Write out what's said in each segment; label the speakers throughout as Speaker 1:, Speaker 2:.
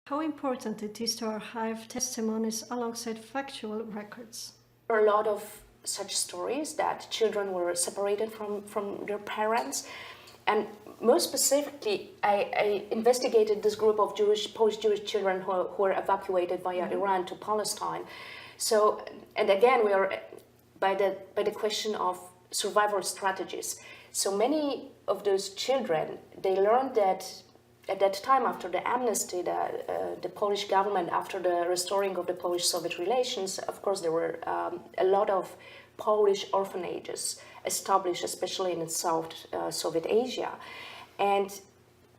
Speaker 1: How important it is to archive testimonies alongside factual records.
Speaker 2: There are a lot of such stories that children were separated from their parents. And most specifically, I investigated this group of post-Jewish children who were evacuated via Iran to Palestine. So, and again, we are by the question of survival strategies. So many of those children, they learned that at that time, after the amnesty, the Polish government, after the restoring of the Polish-Soviet relations, of course, there were a lot of Polish orphanages established, especially in South Soviet Asia. And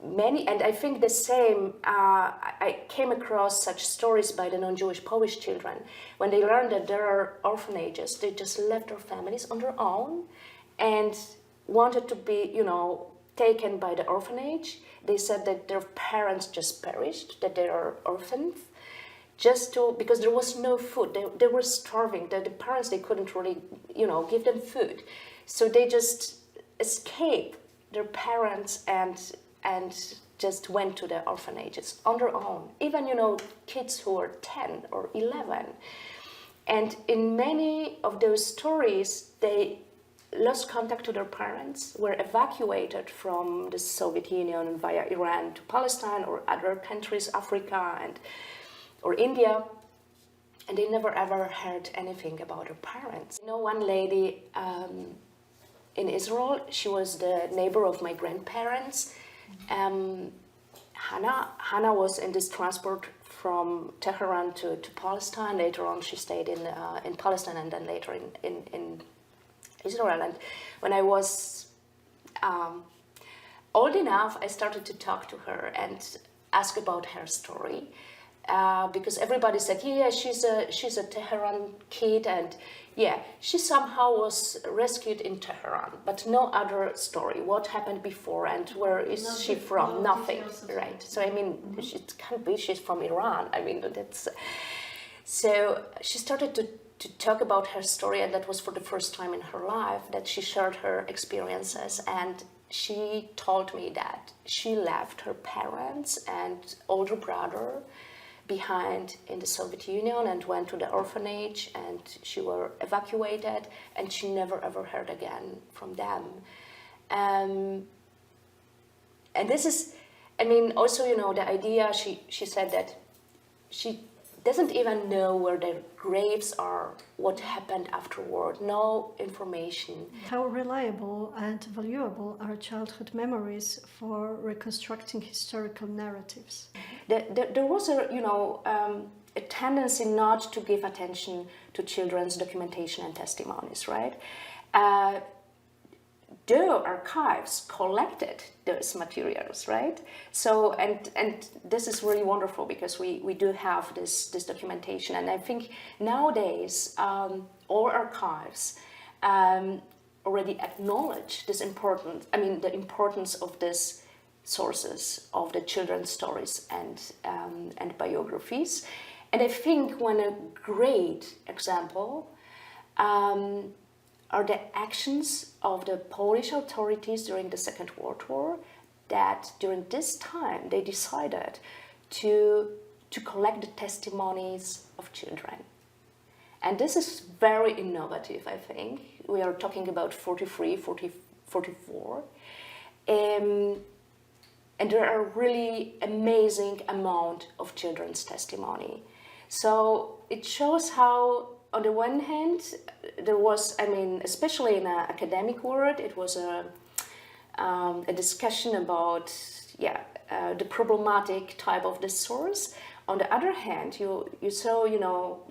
Speaker 2: I think the same, I came across such stories by the non-Jewish Polish children. When they learned that there are orphanages, they just left their families on their own and wanted to be, taken by the orphanage. They said that their parents just perished, that they are orphans, because there was no food. They were starving. The parents, they couldn't really, give them food. So they just escaped their parents and just went to the orphanages on their own. Even, kids who were 10 or 11. And in many of those stories, they lost contact to their parents, were evacuated from the Soviet Union via Iran to Palestine or other countries, Africa or India, and they never ever heard anything about their parents. One lady in Israel, she was the neighbor of my grandparents. Hannah was in this transport from Tehran to Palestine. Later on, she stayed in Palestine and then later in Israel. And when I was old enough, I started to talk to her and ask about her story, because everybody said, yeah, she's a Tehran kid, and yeah, she somehow was rescued in Tehran, but no other story. What happened before and where is she from? Nothing, right? So I mean, it can't be she's from Iran. I mean, that's so she started to talk about her story, and that was for the first time in her life that she shared her experiences. And she told me that she left her parents and older brother behind in the Soviet Union and went to the orphanage, and she were evacuated, and she never ever heard again from them. And this is, also, the idea, she said that she doesn't even know where their graves are, what happened afterward, no information.
Speaker 1: How reliable and valuable are childhood memories for reconstructing historical narratives?
Speaker 2: There was a tendency not to give attention to children's documentation and testimonies, right? The archives collected those materials, right? So, and this is really wonderful because we do have this documentation, and I think nowadays all archives already acknowledge this the importance of these sources of the children's stories and biographies. And I think one a great example are the actions of the Polish authorities during the Second World War, that during this time they decided to collect the testimonies of children. And this is very innovative, I think. We are talking about 44. And there are really amazing amount of children's testimony. So it shows how, on the one hand, there was, especially in the academic world, it was a discussion about, the problematic type of the source. On the other hand, you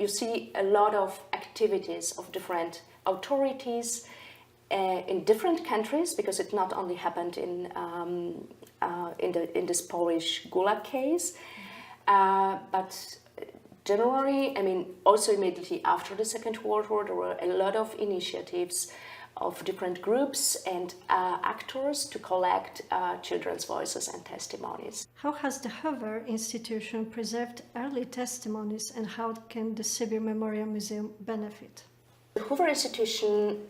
Speaker 2: see a lot of activities of different authorities in different countries, because it not only happened in this Polish Gulag case, but generally, also immediately after the Second World War, there were a lot of initiatives of different groups and actors to collect children's voices and testimonies.
Speaker 1: How has the Hoover Institution preserved early testimonies, and how can the Sybir Memorial Museum benefit?
Speaker 2: The Hoover Institution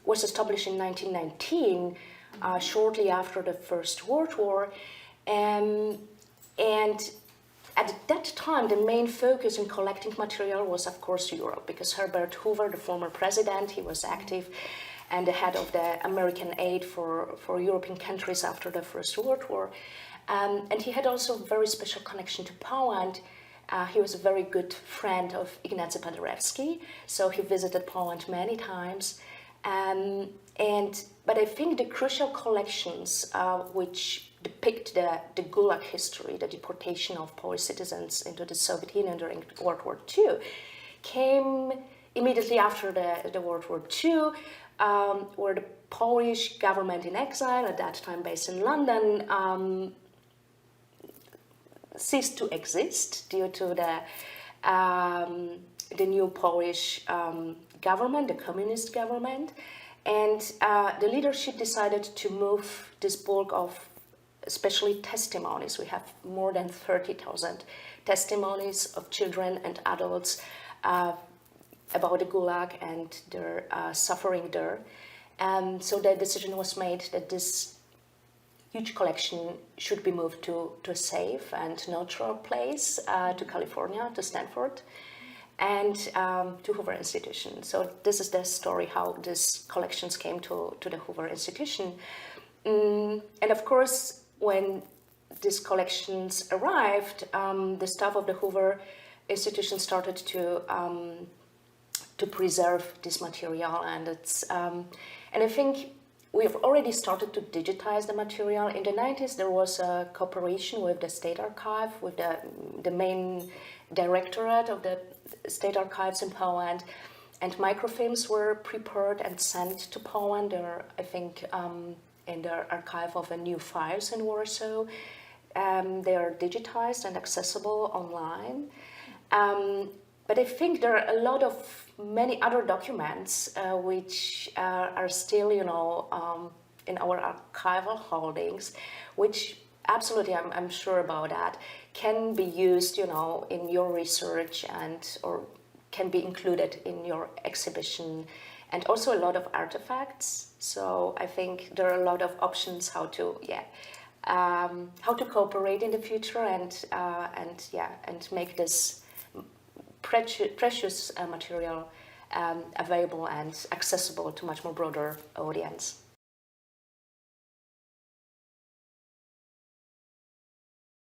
Speaker 2: was established in 1919, shortly after the First World War. And at that time, the main focus in collecting material was, of course, Europe, because Herbert Hoover, the former president, he was active and the head of the American aid for European countries after the First World War. And he had also a very special connection to Poland. He was a very good friend of Ignacy Paderewski, so he visited Poland many times. But I think the crucial collections which depict the Gulag history, the deportation of Polish citizens into the Soviet Union during World War II, came immediately after the World War II, where the Polish government in exile, at that time based in London, ceased to exist due to the new Polish government, the communist government, and the leadership decided to move this bulk of especially testimonies. We have more than 30,000 testimonies of children and adults about the Gulag and their suffering there. So the decision was made that this huge collection should be moved to a safe and neutral place, to California, to Stanford, and to Hoover Institution. So this is the story how these collections came to the Hoover Institution. And of course, when these collections arrived, the staff of the Hoover Institution started to preserve this material, and I think we have already started to digitize the material. In the 90s, there was a cooperation with the State Archive, with the main directorate of the State Archives in Poland, and microfilms were prepared and sent to Poland. They're, I think, in the archive of the new files in Warsaw. They are digitized and accessible online. But I think there are a lot of many other documents which are still, in our archival holdings, which absolutely, I'm sure about that, can be used, in your research or can be included in your exhibition, and also a lot of artifacts. So I think there are a lot of options how to cooperate in the future and make this precious material available and accessible to much more broader audience.